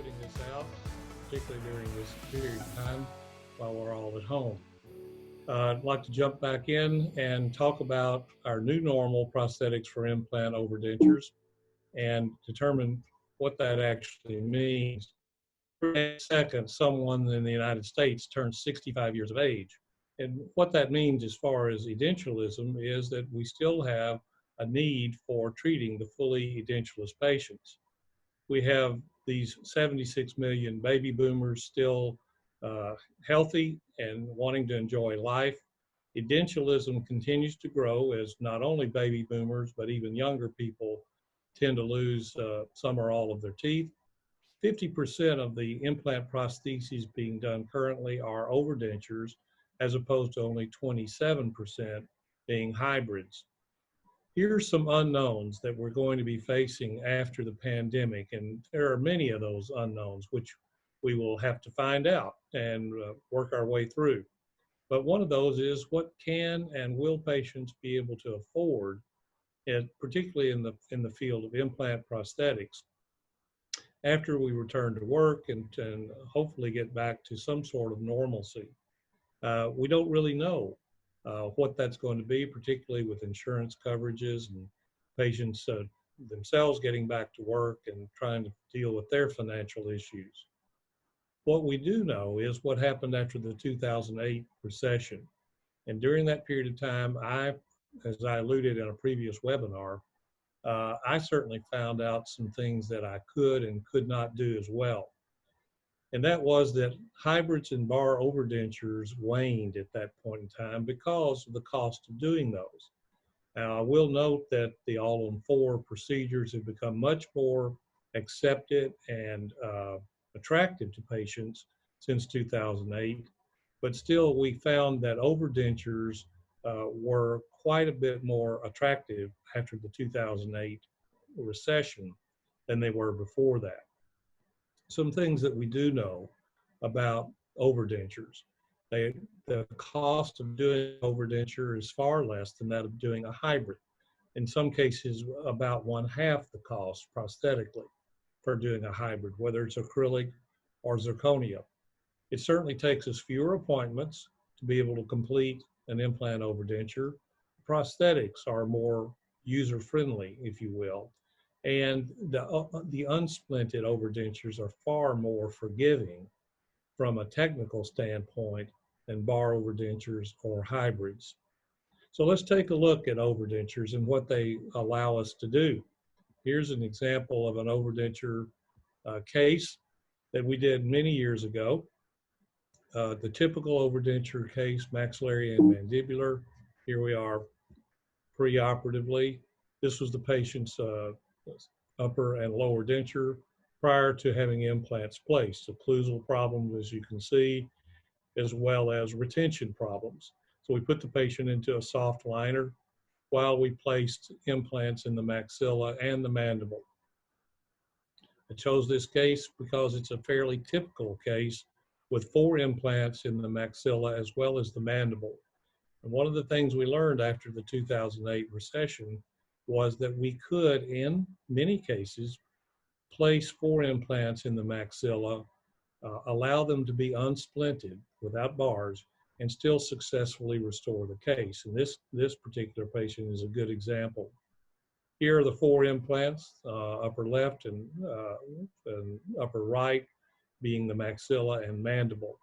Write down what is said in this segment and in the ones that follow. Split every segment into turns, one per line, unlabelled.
putting this out, particularly during this period of time while we're all at home. I'd like to jump back in and talk about our new normal prosthetics for implant overdentures and determine what that actually means. For a second, someone in the United States turns 65 years of age. And what that means as far as edentulism is that we still have a need for treating the fully edentulous patients. We have these 76 million baby boomers still healthy and wanting to enjoy life. Edentulism continues to grow as not only baby boomers, but even younger people tend to lose some or all of their teeth. 50% of the implant prostheses being done currently are overdentures, as opposed to only 27% being hybrids. Here's some unknowns that we're going to be facing after the pandemic, and there are many of those unknowns which we will have to find out and work our way through. But one of those is, what can and will patients be able to afford, particularly in the field of implant prosthetics, after we return to work and hopefully get back to some sort of normalcy. We don't really know what that's going to be, particularly with insurance coverages and patients themselves getting back to work and trying to deal with their financial issues. What we do know is what happened after the 2008 recession. And during that period of time, as I alluded in a previous webinar, I certainly found out some things that I could and could not do as well. And that was that hybrids and bar overdentures waned at that point in time because of the cost of doing those. Now, I will note that the all-on-4 procedures have become much more accepted and attractive to patients since 2008, but still we found that overdentures were quite a bit more attractive after the 2008 recession than they were before that. Some things that we do know about overdentures. The cost of doing overdenture is far less than that of doing a hybrid. In some cases, about 1/2 the cost prosthetically for doing a hybrid, whether it's acrylic or zirconia. It certainly takes us fewer appointments to be able to complete an implant overdenture. Prosthetics are more user-friendly, if you will. And the unsplinted overdentures are far more forgiving from a technical standpoint than bar overdentures or hybrids. So let's take a look at overdentures and what they allow us to do. Here's an example of an overdenture case that we did many years ago. The typical overdenture case, maxillary and mandibular. Here we are preoperatively. This was the patient's upper and lower denture prior to having implants placed. Occlusal problems, as you can see, as well as retention problems. So we put the patient into a soft liner while we placed implants in the maxilla and the mandible. I chose this case because it's a fairly typical case with 4 implants in the maxilla as well as the mandible. And one of the things we learned after the 2008 recession was that we could, in many cases, place 4 implants in the maxilla, allow them to be unsplinted without bars, and still successfully restore the case. And this particular patient is a good example. Here are the 4 implants, upper left and upper right being the maxilla and mandible.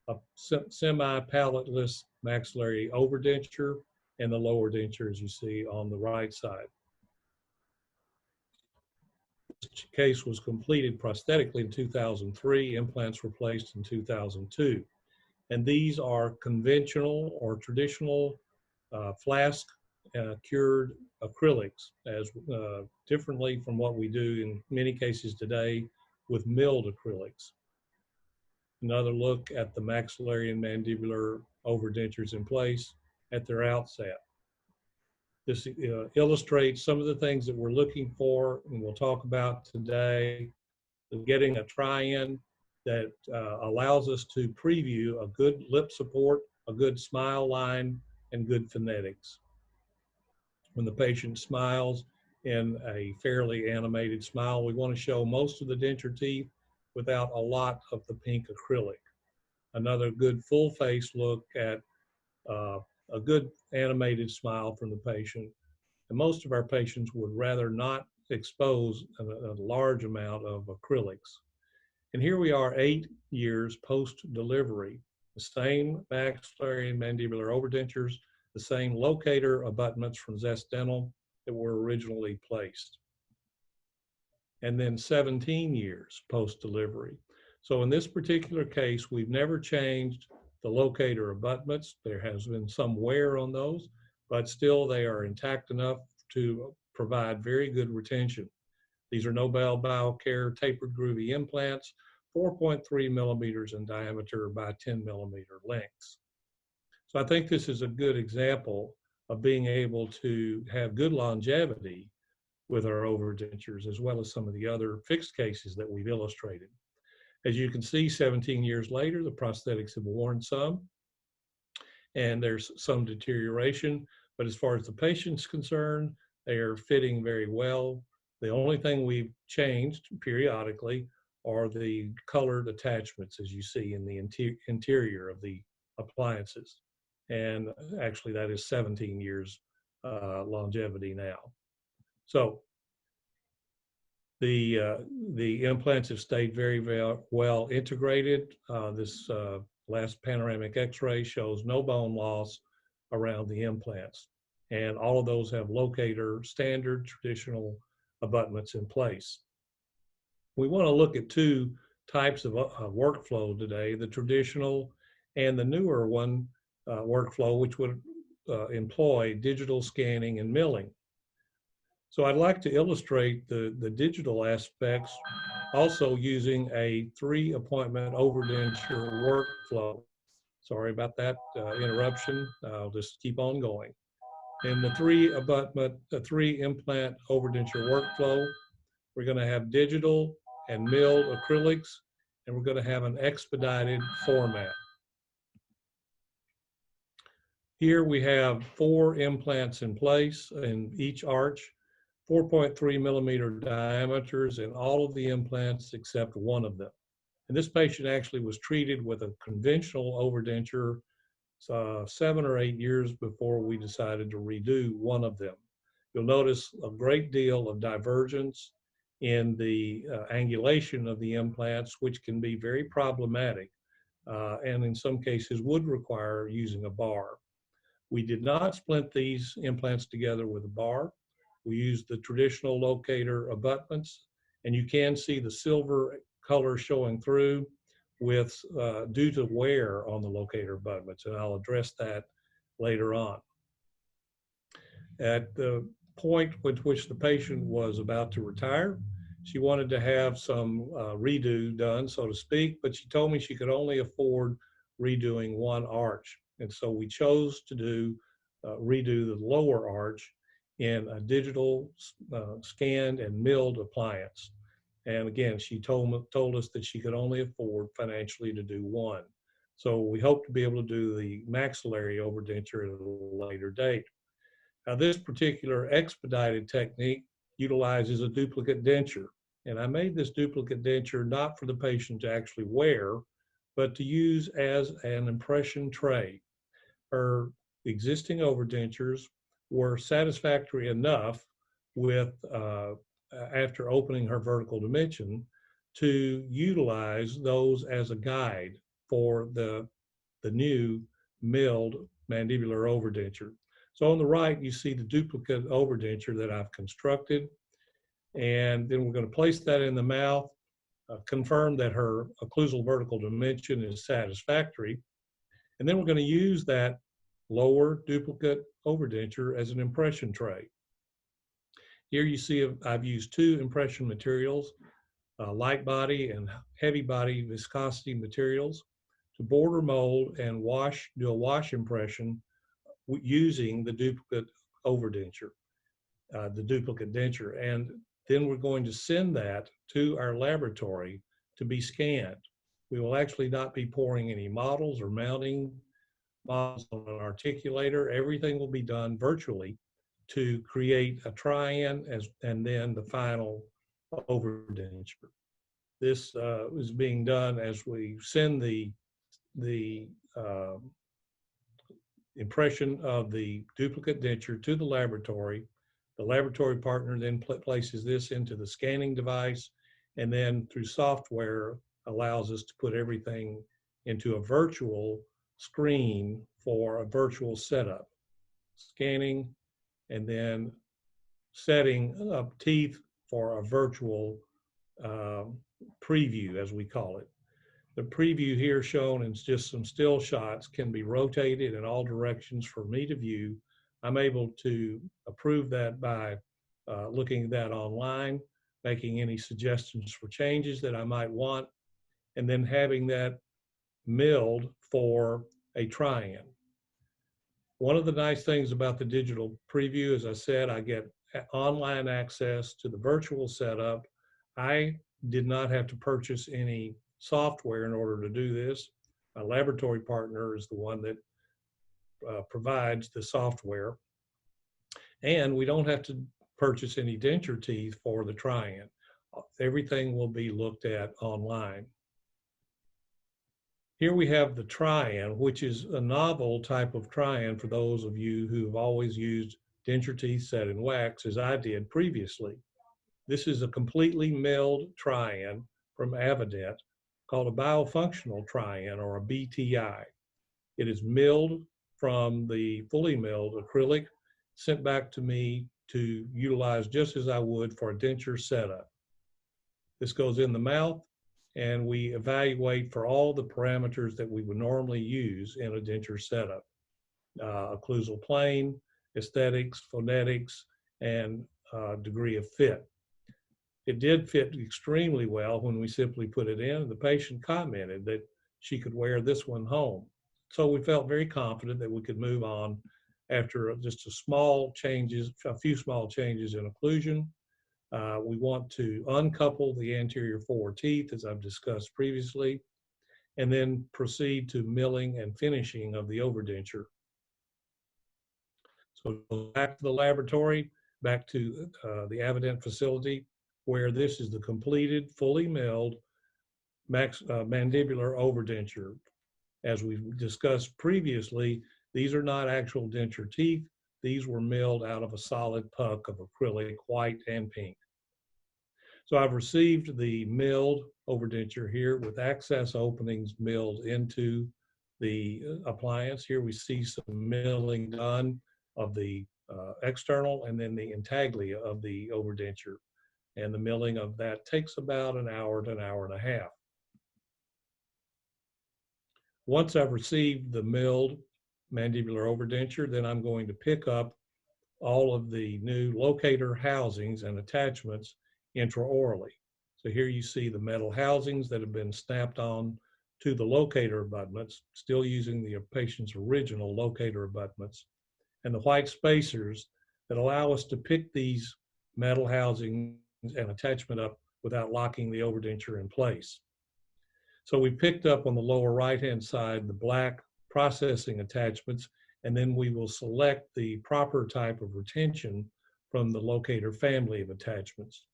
A semi-palateless maxillary overdenture and the lower denture, as you see on the right side. This case was completed prosthetically in 2003. Implants were placed in 2002. And these are conventional or traditional flask cured acrylics, as differently from what we do in many cases today with milled acrylics. Another look at the maxillary and mandibular overdentures in place at their outset. This illustrates some of the things that we're looking for, and we'll talk about today. Getting a Trian that allows us to preview a good lip support, a good smile line, and good phonetics. When the patient smiles in a fairly animated smile, we want to show most of the denture teeth, without a lot of the pink acrylic. Another good full face look at uh, a good animated smile from the patient. And most of our patients would rather not expose a large amount of acrylics. And here we are 8 years post-delivery, the same maxillary and mandibular overdentures, the same locator abutments from Zest Dental that were originally placed. And then 17 years post-delivery. So in this particular case, we've never changed the locator abutments. There has been some wear on those, but still they are intact enough to provide very good retention. These are Nobel Biocare tapered groovy implants, 4.3 millimeters in diameter by 10 millimeter lengths. So I think this is a good example of being able to have good longevity with our overdentures, as well as some of the other fixed cases that we've illustrated. As you can see, 17 years later, the prosthetics have worn some, and there's some deterioration. But as far as the patient's concerned, they are fitting very well. The only thing we've changed periodically are the colored attachments, as you see in the interior of the appliances. And actually, that is 17 years longevity now. So the implants have stayed very, very well integrated. This last panoramic X-ray shows no bone loss around the implants. And all of those have locator, standard, traditional abutments in place. We want to look at two types of workflow today, the traditional and the newer one workflow, which would employ digital scanning and milling. So I'd like to illustrate the digital aspects also using a 3-appointment overdenture workflow. Sorry about that interruption. I'll just keep on going. In the 3-implant overdenture workflow, we're going to have digital and milled acrylics, and we're going to have an expedited format. Here we have 4 implants in place in each arch, 4.3 millimeter diameters in all of the implants except one of them. And this patient actually was treated with a conventional overdenture 7 or 8 years before we decided to redo one of them. You'll notice a great deal of divergence in the angulation of the implants, which can be very problematic and in some cases would require using a bar. We did not splint these implants together with a bar. We used the traditional locator abutments, and you can see the silver color showing through with due to wear on the locator abutments, and I'll address that later on. At the point with which the patient was about to retire, she wanted to have some redo done, so to speak, but she told me she could only afford redoing one arch. And so we chose to redo the lower arch in a digital scanned and milled appliance. And again, she told us that she could only afford financially to do one. So we hope to be able to do the maxillary overdenture at a later date. Now, this particular expedited technique utilizes a duplicate denture. And I made this duplicate denture not for the patient to actually wear, but to use as an impression tray. Her existing overdentures were satisfactory enough with after opening her vertical dimension to utilize those as a guide for the new milled mandibular overdenture. So on the right, you see the duplicate overdenture that I've constructed. And then we're going to place that in the mouth, confirm that her occlusal vertical dimension is satisfactory. And then we're going to use that lower duplicate overdenture as an impression tray. Here you see I've used 2 impression materials, light body and heavy body viscosity materials, to border mold and do a wash impression using the duplicate overdenture, the duplicate denture. And then we're going to send that to our laboratory to be scanned. We will actually not be pouring any models or mounting models on an articulator. Everything will be done virtually to create a Trian and then the final overdenture. This is being done as we send the uh, impression of the duplicate denture to the laboratory. The laboratory partner then places this into the scanning device, and then through software allows us to put everything into a virtual screen for a virtual setup. Scanning and then setting up teeth for a virtual preview, as we call it. The preview here shown in just some still shots can be rotated in all directions for me to view. I'm able to approve that by looking at that online, making any suggestions for changes that I might want, and then having that milled for a Trian. One of the nice things about the digital preview, as I said, I get online access to the virtual setup. I did not have to purchase any software in order to do this. My laboratory partner is the one that provides the software. And we don't have to purchase any denture teeth for the Trian. Everything will be looked at online. Here we have the Trian, which is a novel type of Trian for those of you who've always used denture teeth set in wax, as I did previously. This is a completely milled Trian from Overdentures called a Biofunctional Trian, or a BTI. It is milled from the fully milled acrylic, sent back to me to utilize just as I would for a denture setup. This goes in the mouth, and we evaluate for all the parameters that we would normally use in a denture setup. Occlusal plane, aesthetics, phonetics, and degree of fit. It did fit extremely well when we simply put it in. The patient commented that she could wear this one home. So we felt very confident that we could move on after just a few small changes in occlusion. We want to uncouple the anterior 4 teeth, as I've discussed previously, and then proceed to milling and finishing of the overdenture. So back to the laboratory, back to the Overdentures facility, where this is the completed, fully milled mandibular overdenture. As we've discussed previously, these are not actual denture teeth. These were milled out of a solid puck of acrylic, white and pink. So I've received the milled overdenture here with access openings milled into the appliance. Here we see some milling done of the external and then the intaglia of the overdenture. And the milling of that takes about an hour to an hour and a half. Once I've received the milled mandibular overdenture, then I'm going to pick up all of the new locator housings and attachments intraorally. So here you see the metal housings that have been snapped on to the locator abutments, still using the patient's original locator abutments, and the white spacers that allow us to pick these metal housings and attachment up without locking the overdenture in place. So we picked up on the lower right-hand side the black processing attachments, and then we will select the proper type of retention from the locator family of attachments.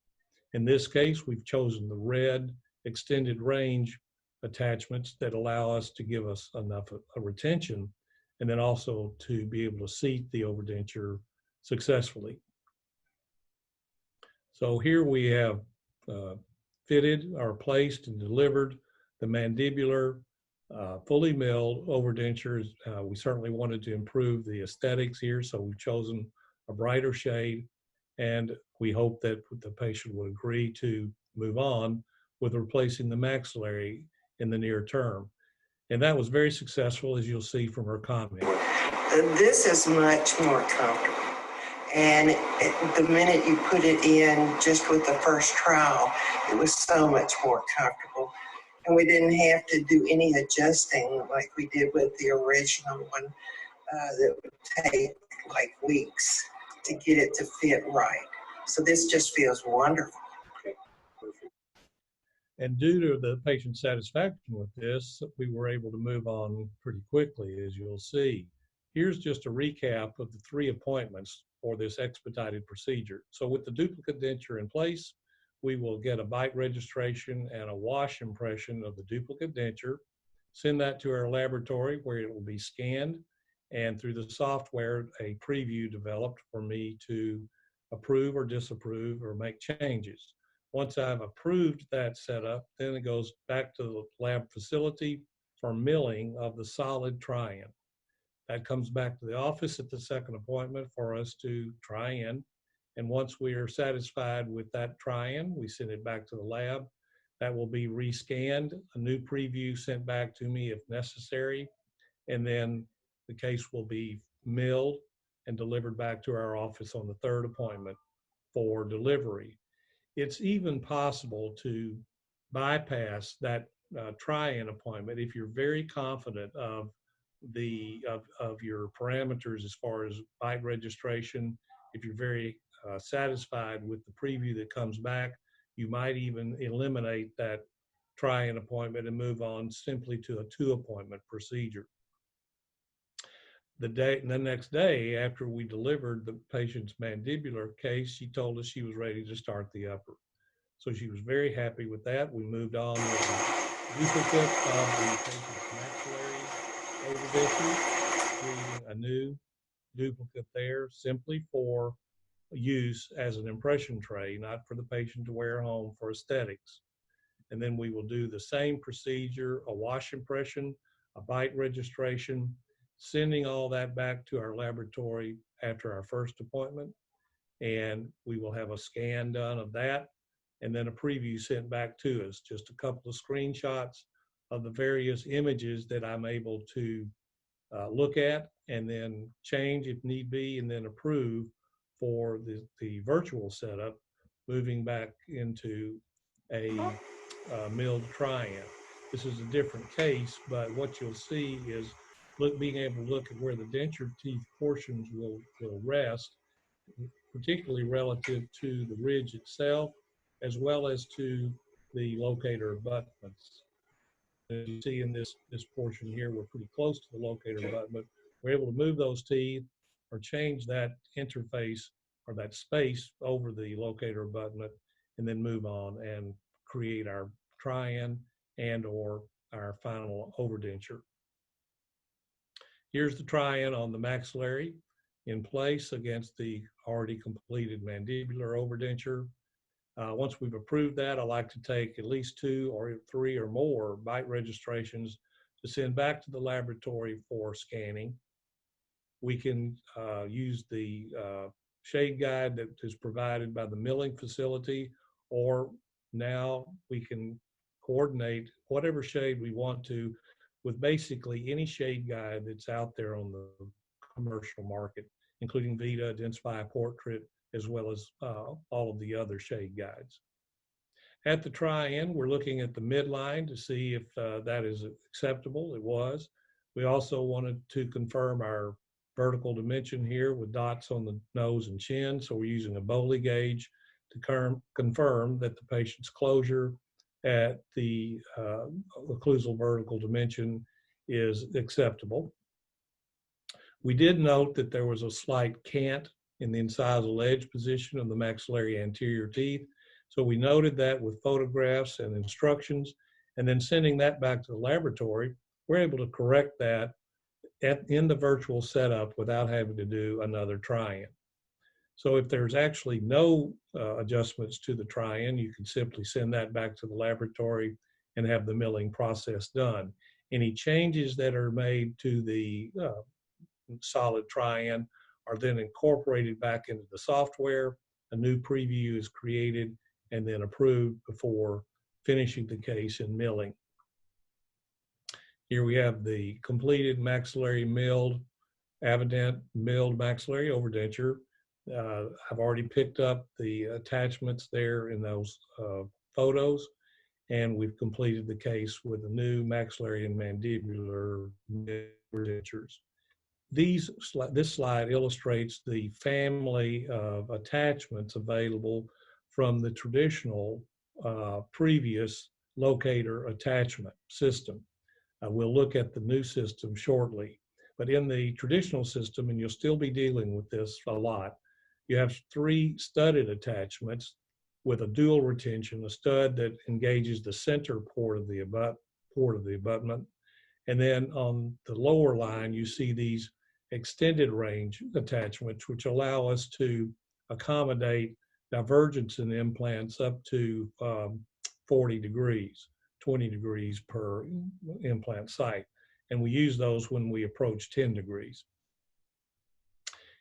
In this case, we've chosen the red extended range attachments that allow us to give us enough a retention, and then also to be able to seat the overdenture successfully. So here we have fitted or placed and delivered the mandibular fully milled overdentures. We certainly wanted to improve the aesthetics here, so we've chosen a brighter shade, and we hope that the patient would agree to move on with replacing the maxillary in the near term. And that was very successful, as you'll see from her comment.
This is much more comfortable. And the minute you put it in just with the first trial, it was so much more comfortable. And we didn't have to do any adjusting like we did with the original one that would take like weeks to get it to fit right. So this just feels wonderful.
And due to the patient's satisfaction with this, we were able to move on pretty quickly, as you'll see. Here's just a recap of the 3 appointments for this expedited procedure. So with the duplicate denture in place, we will get a bite registration and a wash impression of the duplicate denture, send that to our laboratory where it will be scanned, and through the software, a preview developed for me to approve or disapprove or make changes. Once I've approved that setup, then it goes back to the lab facility for milling of the solid Trian. That comes back to the office at the second appointment for us to try in. And once we are satisfied with that try-in, we send it back to the lab. That will be rescanned, a new preview sent back to me if necessary, and then the case will be milled and delivered back to our office on the third appointment for delivery. It's even possible to bypass that try-in appointment if you're very confident of your parameters as far as bite registration. If you're very satisfied with the preview that comes back, you might even eliminate that try-in appointment and move on simply to a 2-appointment procedure. The next day after we delivered the patient's mandibular case, she told us she was ready to start the upper. So she was very happy with that. We moved on with the duplicate of the patient's maxillary overdenture, creating a new duplicate there simply for use as an impression tray, not for the patient to wear home for aesthetics. And then we will do the same procedure, a wash impression, a bite registration, sending all that back to our laboratory after our first appointment. And we will have a scan done of that and then a preview sent back to us, just a couple of screenshots of the various images that I'm able to look at and then change if need be, and then approve for the virtual setup, moving back into a milled Trian. This is a different case, but what you'll see is being able to look at where the denture teeth portions will rest, particularly relative to the ridge itself, as well as to the locator abutments. As you see in this portion here, we're pretty close to the locator abutment. We're able to move those teeth or change that interface or that space over the locator abutment and then move on and create our Trian and or our final overdenture. Here's the Trian on the maxillary in place against the already completed mandibular overdenture. Once we've approved that, I like to take at least 2 or 3 or more bite registrations to send back to the laboratory for scanning. We can use the shade guide that is provided by the milling facility, or now we can coordinate whatever shade we want to with basically any shade guide that's out there on the commercial market, including Vita, Dentsply Portrait, as well as all of the other shade guides. At the try-in, we're looking at the midline to see if that is acceptable. It was. We also wanted to confirm our vertical dimension here with dots on the nose and chin. So we're using a Bowley gauge to confirm that the patient's closure at the occlusal vertical dimension is acceptable. We did note that there was a slight cant in the incisal edge position of the maxillary anterior teeth. So we noted that with photographs and instructions, and then sending that back to the laboratory, we're able to correct that in the virtual setup without having to do another try-in. So if there's actually no adjustments to the try-in, you can simply send that back to the laboratory and have the milling process done. Any changes that are made to the solid try-in are then incorporated back into the software. A new preview is created and then approved before finishing the case in milling. Here we have the completed maxillary milled, Avident milled maxillary overdenture. I've already picked up the attachments there in those photos, and we've completed the case with the new maxillary and mandibular overdentures. This slide illustrates the family of attachments available from the traditional previous locator attachment system. We'll look at the new system shortly, but in the traditional system, and you'll still be dealing with this a lot, you have 3 studded attachments with a dual retention, a stud that engages the center port of the abutment. And then on the lower line, you see these extended range attachments, which allow us to accommodate divergence in implants up to 40 degrees, 20 degrees per implant site. And we use those when we approach 10 degrees.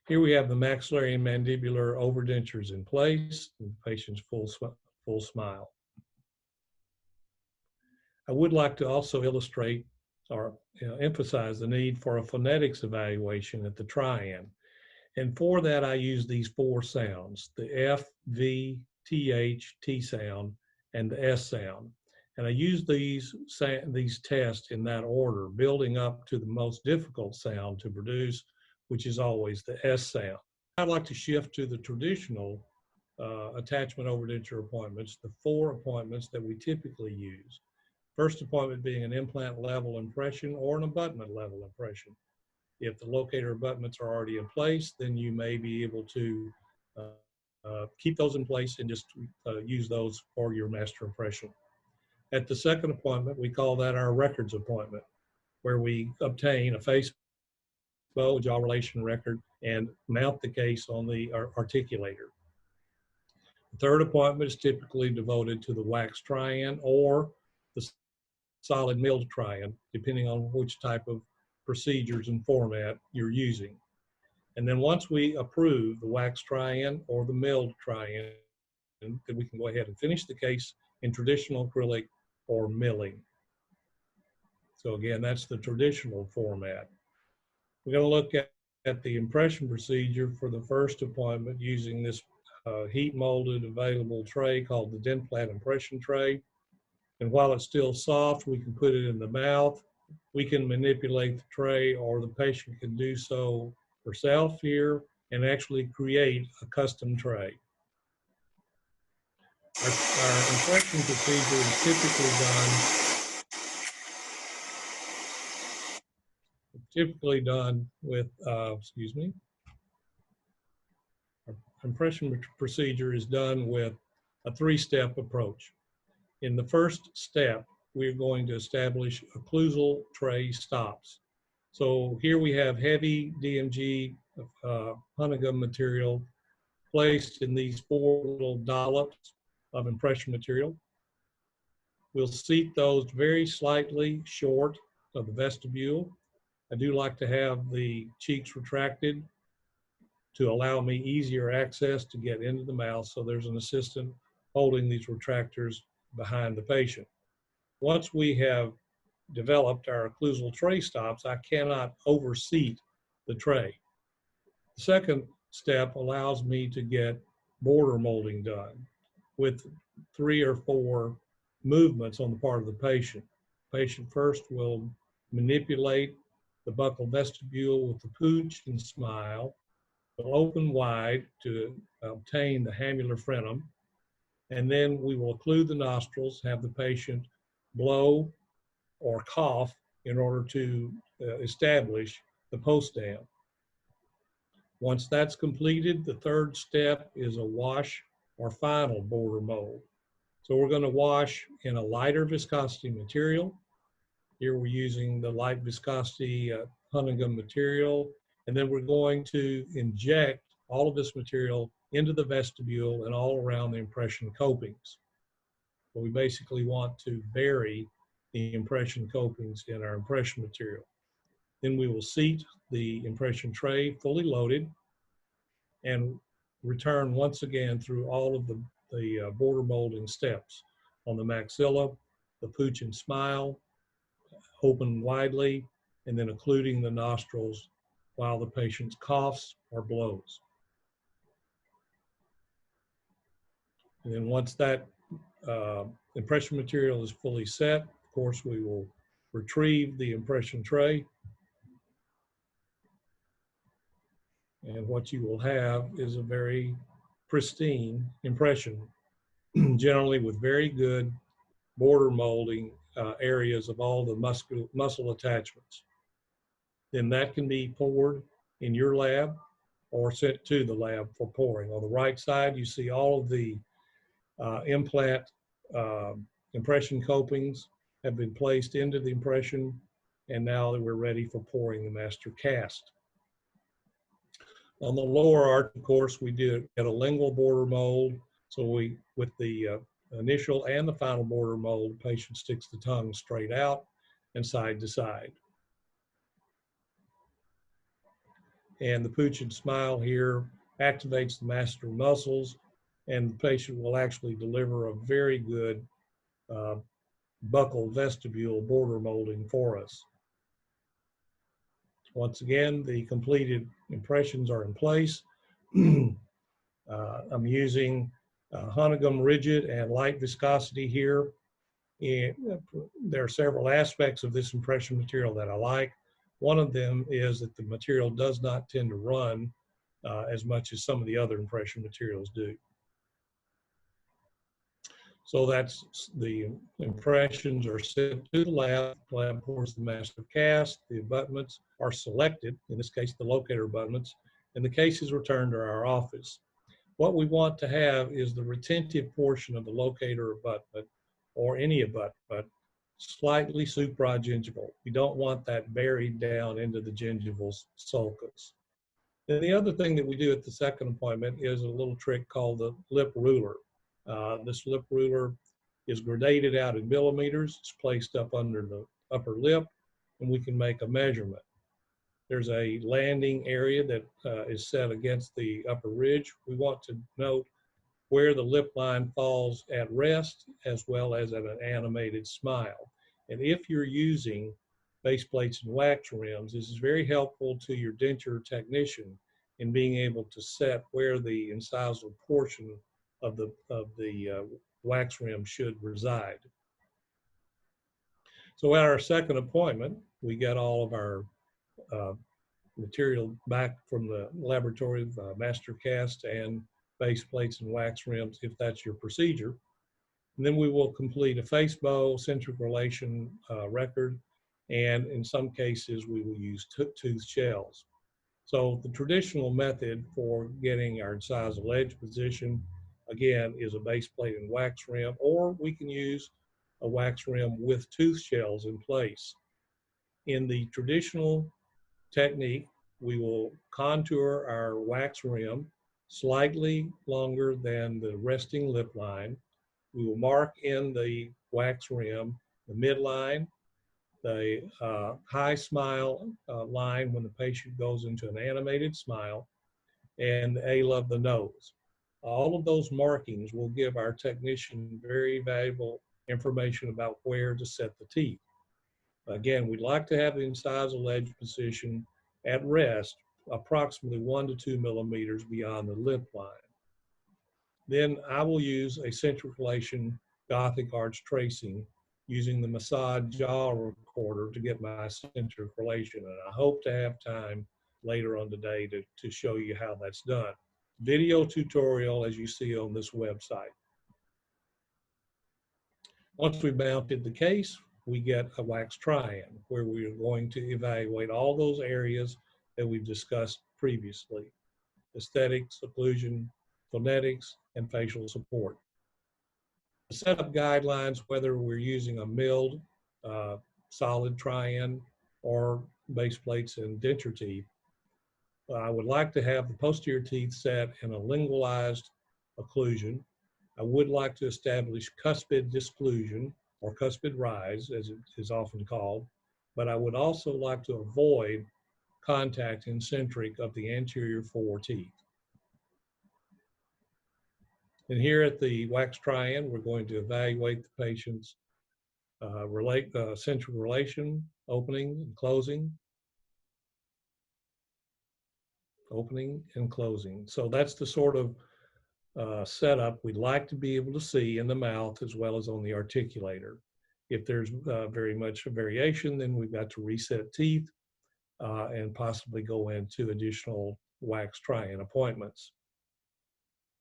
Here we have the maxillary and mandibular overdentures in place, and the patient's full smile. I would like to also illustrate or emphasize the need for a phonetics evaluation at the Trian. And for that, I use these 4 sounds, the F, V, TH, T sound, and the S sound. And I use these tests in that order, building up to the most difficult sound to produce, which is always the S sound. I'd like to shift to the traditional attachment overdenture appointments, the 4 appointments that we typically use. First appointment being an implant level impression or an abutment level impression. If the locator abutments are already in place, then you may be able to keep those in place and just use those for your master impression. At the second appointment, we call that our records appointment, where we obtain a face bow, jaw relation record, and mount the case on the articulator. The third appointment is typically devoted to the wax Trian or the solid milled Trian, depending on which type of procedures and format you're using. And then once we approve the wax Trian or the milled Trian, then we can go ahead and finish the case in traditional acrylic or milling. So again, that's the traditional format. We're going to look at the impression procedure for the first appointment using this heat molded available tray called the Implant impression tray. And while it's still soft, we can put it in the mouth. We can manipulate the tray, or the patient can do so herself here and actually create a custom tray. Our impression procedure is typically done with, our impression procedure is done with a 3-step approach. In the first step, we're going to establish occlusal tray stops. So here we have heavy DMG honeycomb material placed in these 4 little dollops of impression material. We'll seat those very slightly short of the vestibule. I do like to have the cheeks retracted to allow me easier access to get into the mouth, so there's an assistant holding these retractors behind the patient. Once we have developed our occlusal tray stops, I cannot overseat the tray. The second step allows me to get border molding done with 3 or 4 movements on the part of the patient. The patient first will manipulate the buccal vestibule with the pooch and smile. Will open wide to obtain the hamular frenum, and then we will occlude the nostrils, have the patient blow or cough in order to establish the post dam. Once that's completed, the third step is a wash or final border mold. So we're going to wash in a lighter viscosity material. Here we're using the light viscosity honeycomb material, and then we're going to inject all of this material into the vestibule and all around the impression copings. So we basically want to bury the impression copings in our impression material. Then we will seat the impression tray fully loaded and return once again through all of the border molding steps on the maxilla, the pooch and smile, open widely, and then occluding the nostrils while the patient coughs or blows. And then once that impression material is fully set, of course, we will retrieve the impression tray. And what you will have is a very pristine impression, generally with very good border molding areas of all the muscle attachments. Then that can be poured in your lab or sent to the lab for pouring. On the right side, you see all of the Implant impression copings have been placed into the impression, and now that we're ready for pouring the master cast. On the lower arch, of course, we did get a lingual border mold. So we, with the initial and the final border mold, the patient sticks the tongue straight out and side to side. And the pooch and smile here activates the master muscles, and the patient will actually deliver a very good buccal vestibule border molding for us. Once again, the completed impressions are in place. I'm using honeycomb rigid and light viscosity here. And there are several aspects of this impression material that I like. One of them is that the material does not tend to run as much as some of the other impression materials do. So that's the impressions are sent to the lab. The lab pours the master cast. The abutments are selected, in this case, the locator abutments, and the case is returned to our office. What we want to have is the retentive portion of the locator abutment or any abutment slightly supragingival. We don't want that buried down into the gingival sulcus. And the other thing that we do at the second appointment is a little trick called the lip ruler. This lip ruler is gradated out in millimeters. It's placed up under the upper lip, and we can make a measurement. There's a landing area that is set against the upper ridge. We want to note where the lip line falls at rest as well as at an animated smile. And if you're using base plates and wax rims, this is very helpful to your denture technician in being able to set where the incisal portion of the wax rim should reside. So at our second appointment, we get all of our material back from the laboratory, master cast and base plates and wax rims, if that's your procedure. And then we will complete a face bow, centric relation record, and in some cases we will use tooth shells. So the traditional method for getting our incisal edge position, again, is a base plate and wax rim, or we can use a wax rim with tooth shells in place. In the traditional technique, we will contour our wax rim slightly longer than the resting lip line. We will mark in the wax rim the midline, the high smile line when the patient goes into an animated smile, and the ale of the nose. All of those markings will give our technician very valuable information about where to set the teeth. Again, we'd like to have the incisal edge position at rest approximately 1 to 2 millimeters beyond the lip line. Then I will use a centric relation Gothic arch tracing using the Masad jaw recorder to get my centric relation. And I hope to have time later on today to show you how that's done. Video tutorial as you see on this website. Once we've mounted the case, we get a wax Trian where we are going to evaluate all those areas that we've discussed previously: aesthetics, occlusion, phonetics, and facial support. The setup guidelines, whether we're using a milled solid Trian or base plates and denture teeth, I would like to have the posterior teeth set in a lingualized occlusion. I would like to establish cuspid disclusion or cuspid rise, as it is often called, but I would also like to avoid contact in centric of the anterior 4 teeth. And here at the wax Trian, we're going to evaluate the patient's centric relation, opening and closing, opening and closing. So that's the sort of setup we'd like to be able to see in the mouth as well as on the articulator. If there's very much a variation, then we've got to reset teeth and possibly go into additional wax Trian appointments.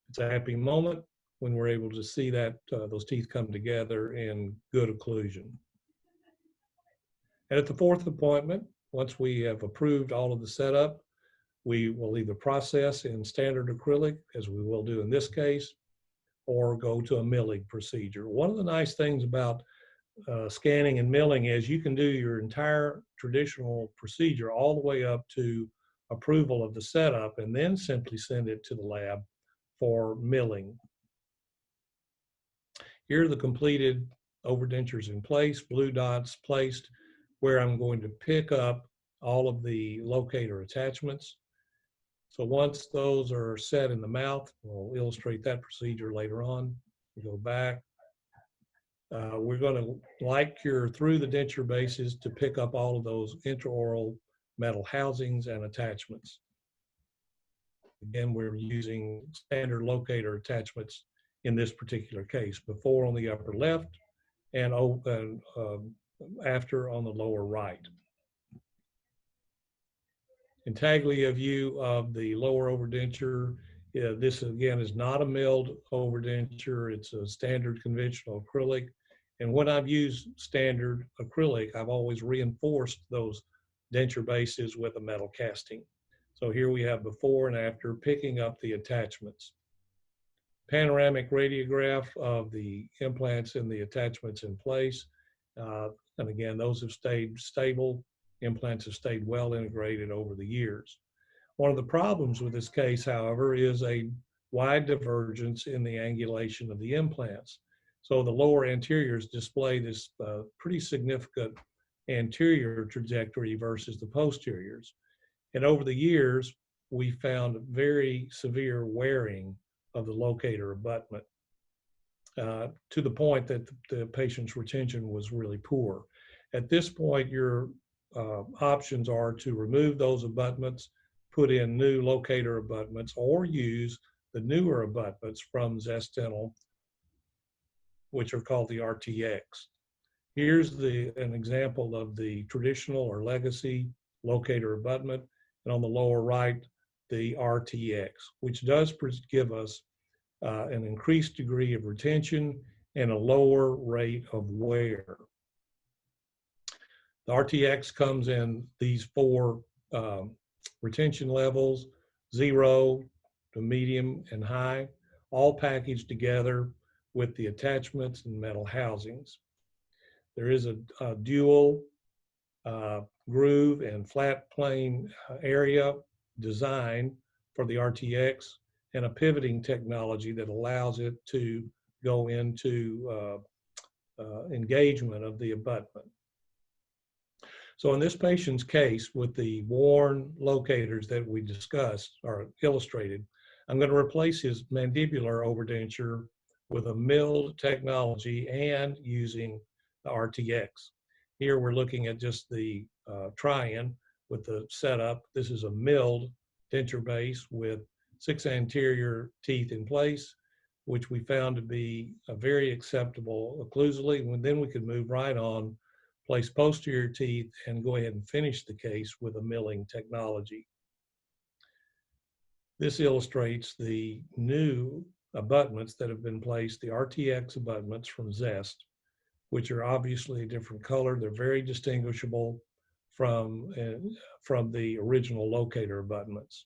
It's a happy moment when we're able to see that those teeth come together in good occlusion. And at the fourth appointment, once we have approved all of the setup, we will either process in standard acrylic, as we will do in this case, or go to a milling procedure. One of the nice things about scanning and milling is you can do your entire traditional procedure all the way up to approval of the setup and then simply send it to the lab for milling. Here are the completed overdentures in place, blue dots placed, where I'm going to pick up all of the locator attachments. So once those are set in the mouth, we'll illustrate that procedure later on. We go back. We're going to light cure through the denture bases to pick up all of those intraoral metal housings and attachments. Again, we're using standard locator attachments in this particular case, before on the upper left and after on the lower right. Intaglia view of the lower overdenture. This again is not a milled overdenture. It's a standard conventional acrylic. And when I've used standard acrylic, I've always reinforced those denture bases with a metal casting. So here we have before and after picking up the attachments. Panoramic radiograph of the implants and the attachments in place. And again, those have stayed stable. Implants have stayed well integrated over the years. One of the problems with this case, however, is a wide divergence in the angulation of the implants. So the lower anteriors display this pretty significant anterior trajectory versus the posteriors. And over the years, we found very severe wearing of the locator abutment to the point that the patient's retention was really poor. At this point, your options are to remove those abutments, put in new locator abutments, or use the newer abutments from Zest-Dental, which are called the RTX. Here's an example of the traditional or legacy locator abutment, and on the lower right, the RTX, which does give us an increased degree of retention and a lower rate of wear. The RTX comes in these four retention levels, 0 to medium and high, all packaged together with the attachments and metal housings. There is a dual groove and flat plane area design for the RTX and a pivoting technology that allows it to go into engagement of the abutment. So in this patient's case, with the worn locators that we discussed or illustrated, I'm going to replace his mandibular overdenture with a milled technology and using the RTX. Here we're looking at just the Trian with the setup. This is a milled denture base with 6 anterior teeth in place, which we found to be very acceptable occlusally. And then we could move right on, place posterior teeth, and go ahead and finish the case with a milling technology. This illustrates the new abutments that have been placed, the RTX abutments from Zest, which are obviously a different color. They're very distinguishable from the original locator abutments.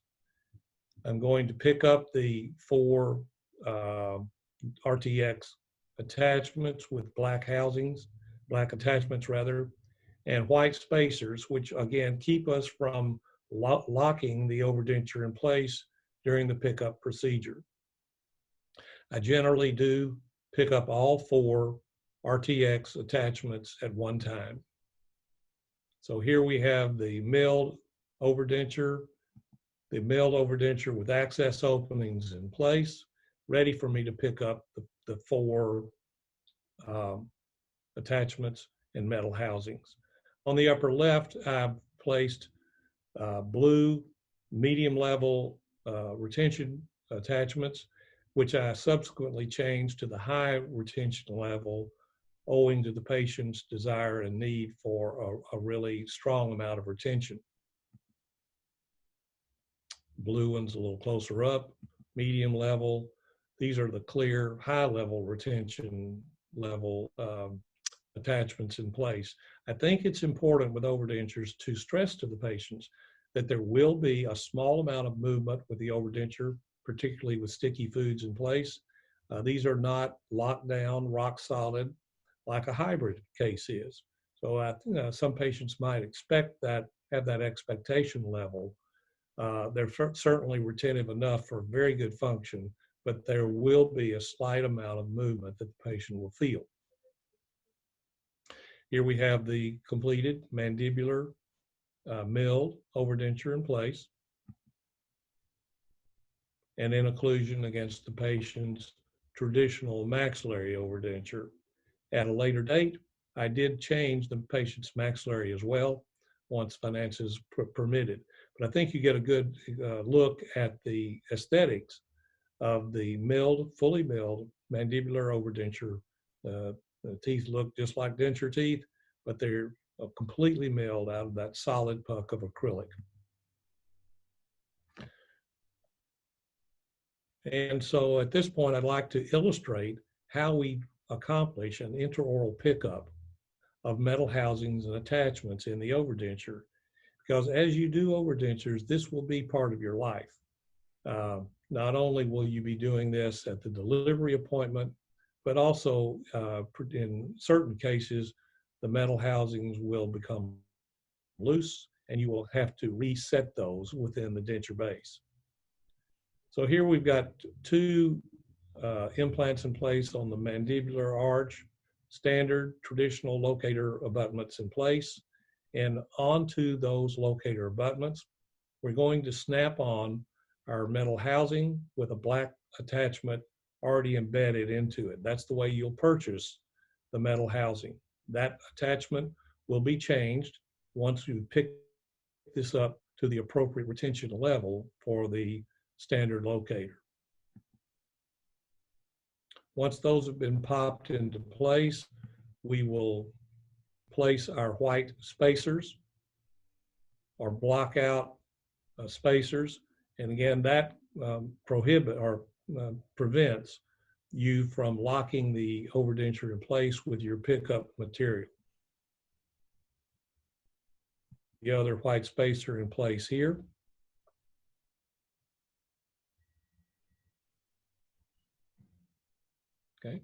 I'm going to pick up the 4 RTX attachments with black housings, black attachments rather, and white spacers, which again keep us from locking the overdenture in place during the pickup procedure. I generally do pick up all 4 RTX attachments at one time. So here we have the milled overdenture with access openings in place, ready for me to pick up the 4 attachments and metal housings. On the upper left, I've placed blue medium level retention attachments, which I subsequently changed to the high retention level owing to the patient's desire and need for a really strong amount of retention. Blue one's a little closer up, medium level. These are the clear high level retention level attachments in place. I think it's important with overdentures to stress to the patients that there will be a small amount of movement with the overdenture, particularly with sticky foods in place. These are not locked down, rock solid, like a hybrid case is. So I think some patients might expect that, have that expectation level. They're certainly retentive enough for very good function, but there will be a slight amount of movement that the patient will feel. Here we have the completed mandibular milled overdenture in place and in occlusion against the patient's traditional maxillary overdenture. At a later date, I did change the patient's maxillary as well once finances permitted. But I think you get a good look at the aesthetics of the milled, fully milled mandibular overdenture. The teeth look just like denture teeth, but they're completely milled out of that solid puck of acrylic. And so at this point, I'd like to illustrate how we accomplish an intraoral pickup of metal housings and attachments in the overdenture. Because as you do overdentures, this will be part of your life. Not only will you be doing this at the delivery appointment, but also in certain cases, the metal housings will become loose and you will have to reset those within the denture base. So here we've got two implants in place on the mandibular arch, standard traditional locator abutments in place. And onto those locator abutments, we're going to snap on our metal housing with a black attachment already embedded into it. That's the way you'll purchase the metal housing. That attachment will be changed once you pick this up to the appropriate retention level for the standard locator. Once those have been popped into place, we will place our white spacers or block out spacers. And again, that prevents you from locking the overdenture in place with your pickup material. The other white spacer in place here. Okay.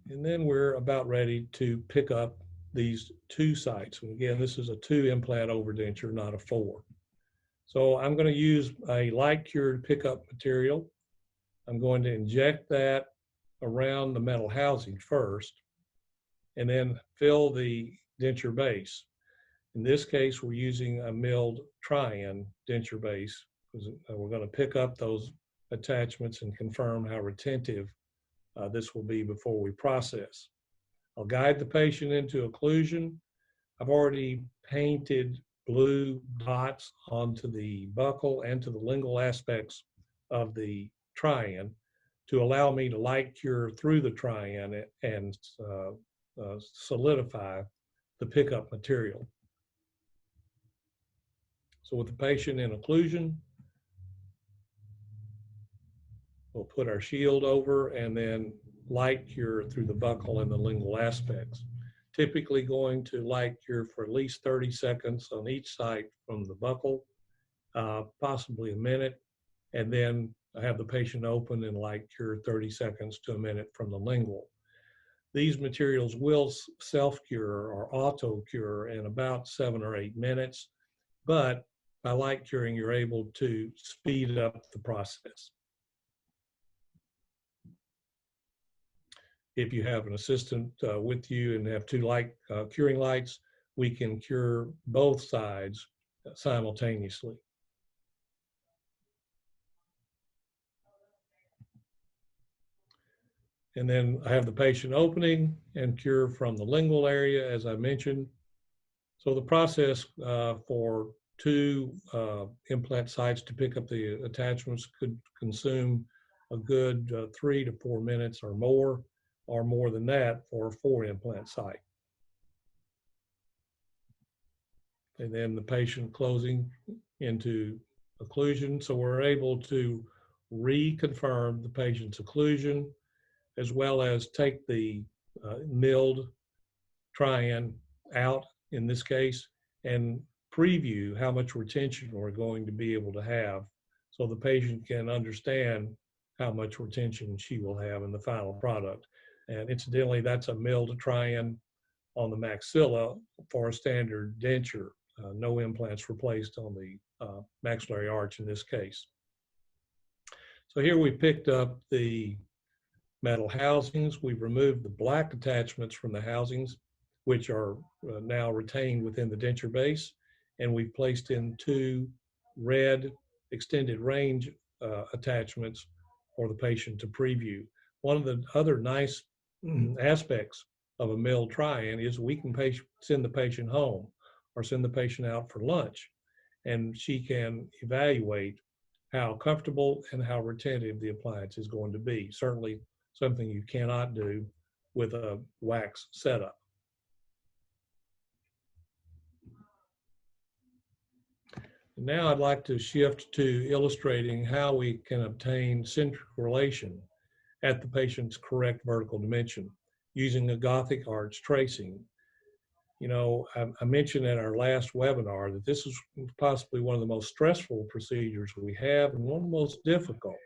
And then we're about ready to pick up these two sites. And again, this is a 2 implant overdenture, not a 4. So I'm going to use a light cured pickup material. I'm going to inject that around the metal housing first, and then fill the denture base. In this case, we're using a milled Trian denture base because we're going to pick up those attachments and confirm how retentive this will be before we process. I'll guide the patient into occlusion. I've already painted blue dots onto the buccal and to the lingual aspects of the Trian to allow me to light cure through the Trian and solidify the pickup material. So with the patient in occlusion, we'll put our shield over and then light cure through the buccal and the lingual aspects. Typically going to light cure for at least 30 seconds on each site from the buccal, possibly a minute, and then I have the patient open and light cure 30 seconds to a minute from the lingual. These materials will self-cure or auto-cure in about 7 or 8 minutes, but by light curing, you're able to speed up the process. If you have an assistant with you and have 2 light curing lights, we can cure both sides simultaneously. And then I have the patient opening and cure from the lingual area, as I mentioned. So the process for 2 implant sites to pick up the attachments could consume a good 3 to 4 minutes or more than that for a 4 implant site. And then the patient closing into occlusion. So we're able to reconfirm the patient's occlusion, as well as take the milled Trian out in this case and preview how much retention we're going to be able to have. so the patient can understand how much retention she will have in the final product. And incidentally, that's a milled Trian on the maxilla for a standard denture. No implants replaced on the maxillary arch in this case. So here we picked up the metal housings. We've removed the black attachments from the housings, which are now retained within the denture base. And we've placed in two red extended range attachments for the patient to preview. One of the other nice aspects of a milled Trian is we can send the patient home or send the patient out for lunch, and she can evaluate how comfortable and how retentive the appliance is going to be. Certainly something you cannot do with a wax setup. Now I'd like to shift to illustrating how we can obtain centric relation at the patient's correct vertical dimension using a Gothic arch tracing. You know, I mentioned at our last webinar that this is possibly one of the most stressful procedures we have and one of the most difficult,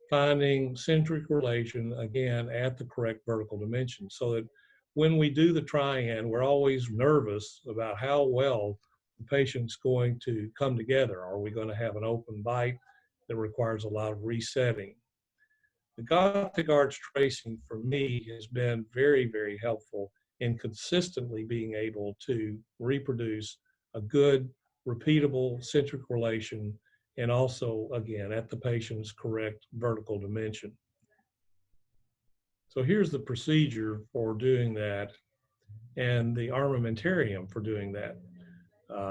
finding centric relation, again, at the correct vertical dimension, so that when we do the Trian, we're always nervous about how well the patient's going to come together. Are we going to have an open bite that requires a lot of resetting? The Gothic arch tracing for me has been very, very helpful in consistently being able to reproduce a good, repeatable centric relation, and also, again, at the patient's correct vertical dimension. So here's the procedure for doing that and the armamentarium for doing that.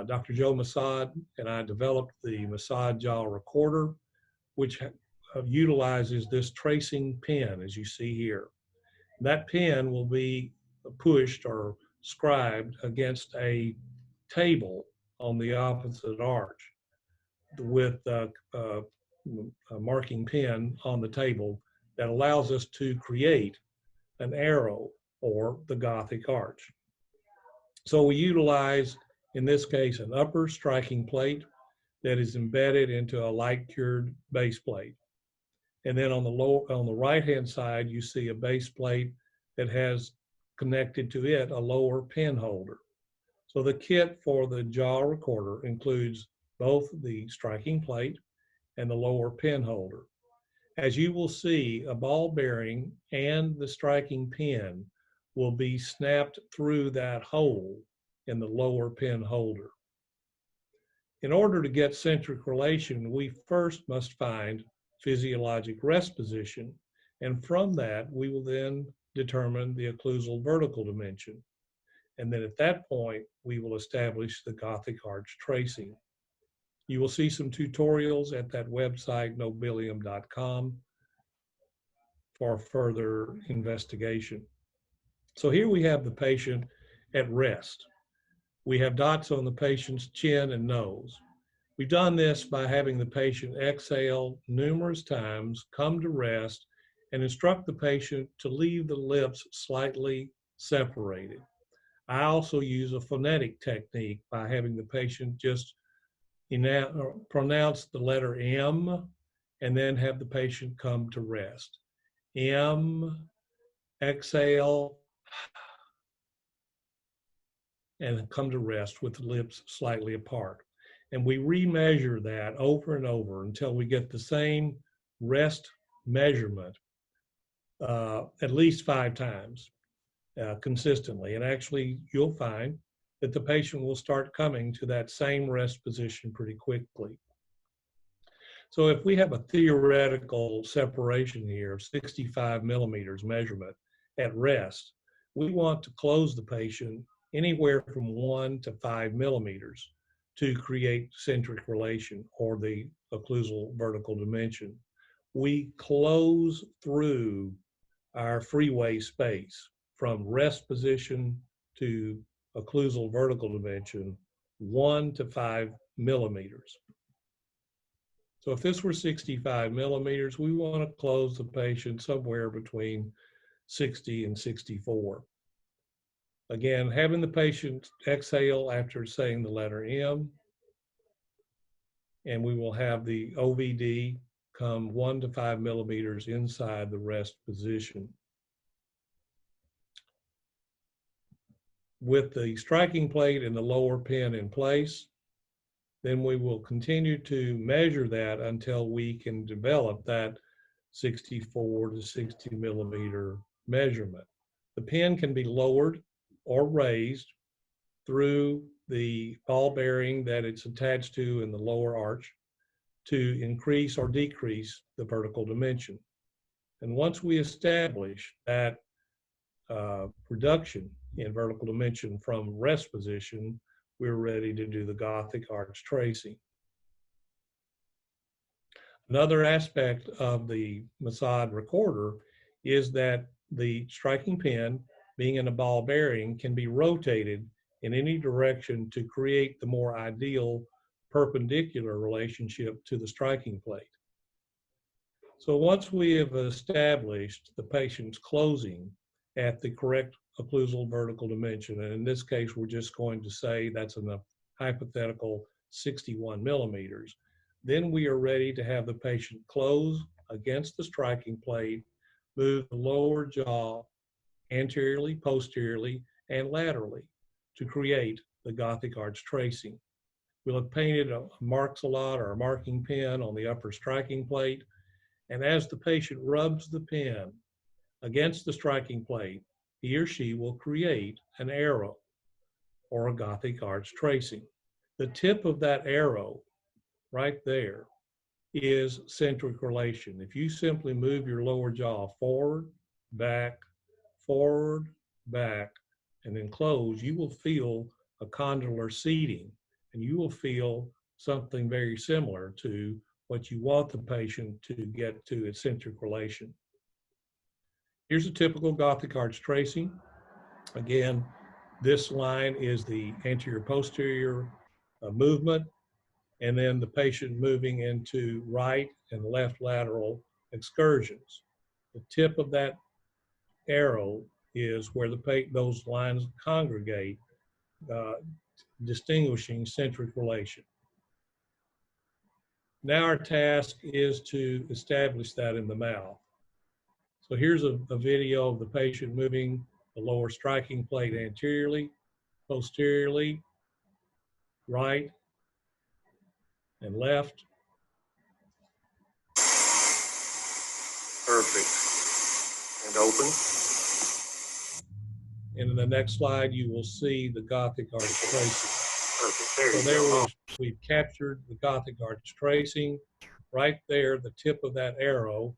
Dr. Joe Masad and I developed the Masad Jaw Recorder, which utilizes this tracing pen, as you see here. That pen will be pushed or scribed against a table on the opposite arch with a marking pen on the table that allows us to create an arrow or the Gothic arch. So we utilize, in this case, an upper striking plate that is embedded into a light cured base plate. And then on the right-hand side, you see a base plate that has connected to it a lower pen holder. So the kit for the jaw recorder includes both the striking plate and the lower pen holder. As you will see, a ball bearing and the striking pin will be snapped through that hole in the lower pen holder. In order to get centric relation, we first must find physiologic rest position, and from that, we will then determine the occlusal vertical dimension. And then at that point, we will establish the Gothic arch tracing. You will see some tutorials at that website, nobilium.com, for further investigation. So here we have the patient at rest. We have dots on the patient's chin and nose. We've done this by having the patient exhale numerous times, come to rest, and instruct the patient to leave the lips slightly separated. I also use a phonetic technique by having the patient just pronounce the letter M and then have the patient come to rest. M, exhale, and come to rest with the lips slightly apart. And we remeasure that over and over until we get the same rest measurement at least 5 times consistently. And actually, you'll find that the patient will start coming to that same rest position pretty quickly. So if we have a theoretical separation here of 65 millimeters measurement at rest, we want to close the patient anywhere from 1 to 5 millimeters to create centric relation or the occlusal vertical dimension. We close through our freeway space from rest position to occlusal vertical dimension 1 to 5 millimeters. So if this were 65 millimeters, we want to close the patient somewhere between 60 and 64. Again, having the patient exhale after saying the letter M, and we will have the OVD come 1 to 5 millimeters inside the rest position. With the striking plate and the lower pin in place, then we will continue to measure that until we can develop that 64 to 60 millimeter measurement. The pin can be lowered or raised through the ball bearing that it's attached to in the lower arch to increase or decrease the vertical dimension. And once we establish that reduction in vertical dimension from rest position, we're ready to do the Gothic arch tracing. Another aspect of the Masad recorder is that the striking pin, being in a ball bearing, can be rotated in any direction to create the more ideal perpendicular relationship to the striking plate. So once we have established the patient's closing at the correct occlusal vertical dimension, and in this case, we're just going to say that's a hypothetical 61 millimeters, then we are ready to have the patient close against the striking plate, move the lower jaw anteriorly, posteriorly, and laterally to create the Gothic arch tracing. We'll have painted a mark-a-lot or a marking pin on the upper striking plate, and as the patient rubs the pin against the striking plate, he or she will create an arrow or a Gothic arch tracing. The tip of that arrow right there is centric relation. If you simply move your lower jaw forward, back, and then close, you will feel a condylar seating, and you will feel something very similar to what you want the patient to get to its centric relation. Here's a typical Gothic arch tracing. Again, this line is the anterior-posterior movement, and then the patient moving into right and left lateral excursions. The tip of that arrow is where those lines congregate, distinguishing centric relation. Now our task is to establish that in the mouth. So here's a video of the patient moving the lower striking plate anteriorly, posteriorly, right, and left.
Perfect. And open.
And in the next slide, you will see the Gothic arch tracing.
Perfect. There you go.
We've captured the Gothic arch tracing. Right there, the tip of that arrow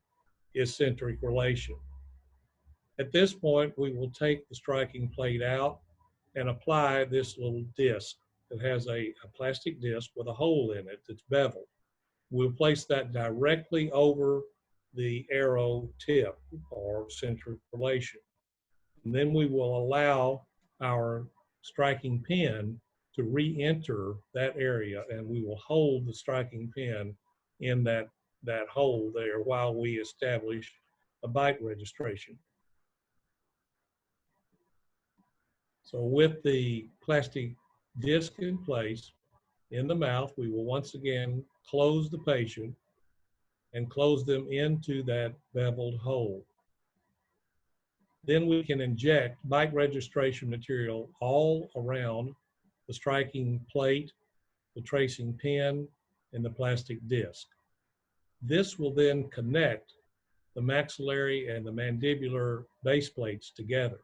is centric relation. At this point, we will take the striking plate out and apply this little disc that has a plastic disc with a hole in it that's beveled. We'll place that directly over the arrow tip or centric relation. And then we will allow our striking pin to re-enter that area, and we will hold the striking pin in that hole there while we establish a bite registration. So with the plastic disc in place in the mouth, we will once again close the patient and close them into that beveled hole. Then we can inject bite registration material all around the striking plate, the tracing pin, and the plastic disc. This will then connect the maxillary and the mandibular base plates together.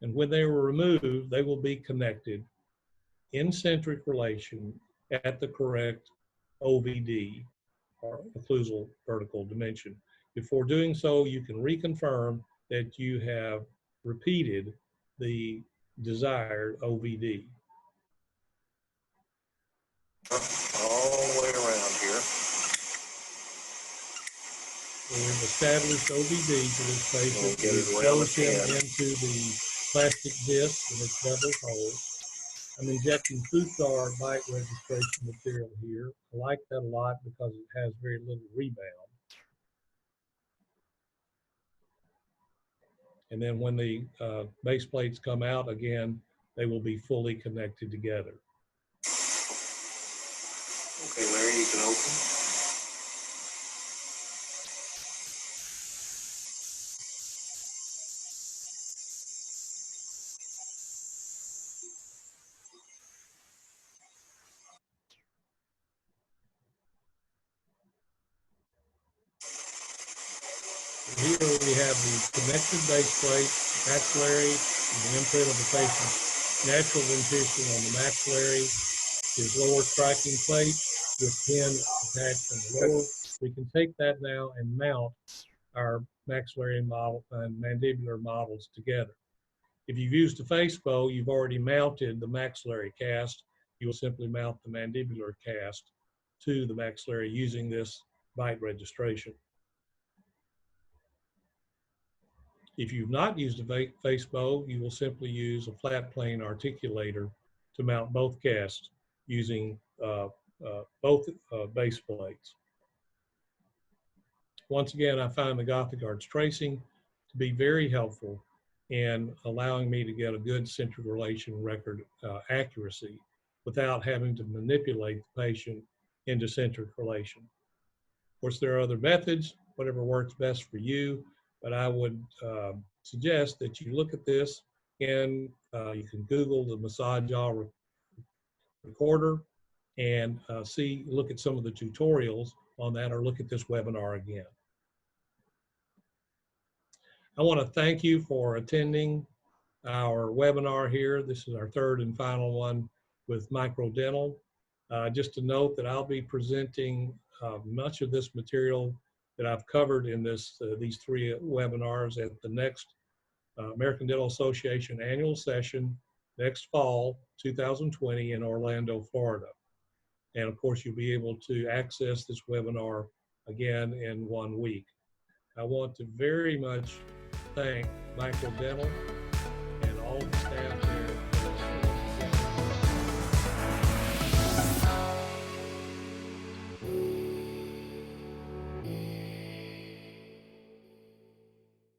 And when they are removed, they will be connected in centric relation at the correct OVD, or occlusal vertical dimension. Before doing so, you can reconfirm that you have repeated the desired OVD.
All the way around here.
So we've established OVD for this patient. We've closed him into the plastic disc with its beveled hole. I'm injecting Fusar bite registration material here. I like that a lot because it has very little rebound. And then when the base plates come out again, they will be fully connected together.
Okay, Larry, you can open.
Here we have the connected base plate, maxillary, and the imprint of the patient's natural dentition on the maxillary, his lower striking plate with pin attached on the lower. We can take that now and mount our maxillary model and mandibular models together. If you've used a face bow, you've already mounted the maxillary cast. You will simply mount the mandibular cast to the maxillary using this bite registration. If you've not used a face bow, you will simply use a flat plane articulator to mount both casts using both base plates. Once again, I find the Gothic arch tracing to be very helpful in allowing me to get a good central relation record accuracy without having to manipulate the patient into centric relation. Of course, there are other methods, whatever works best for you, but I would suggest that you look at this and you can Google the massage jaw recorder and look at some of the tutorials on that, or look at this webinar again. I want to thank you for attending our webinar here. This is our third and final one with Microdental. Just to note that I'll be presenting much of this material that I've covered in these three webinars at the next American Dental Association annual session next fall, 2020 in Orlando, Florida. And of course, you'll be able to access this webinar again in 1 week. I want to very much thank Microdental and all the staff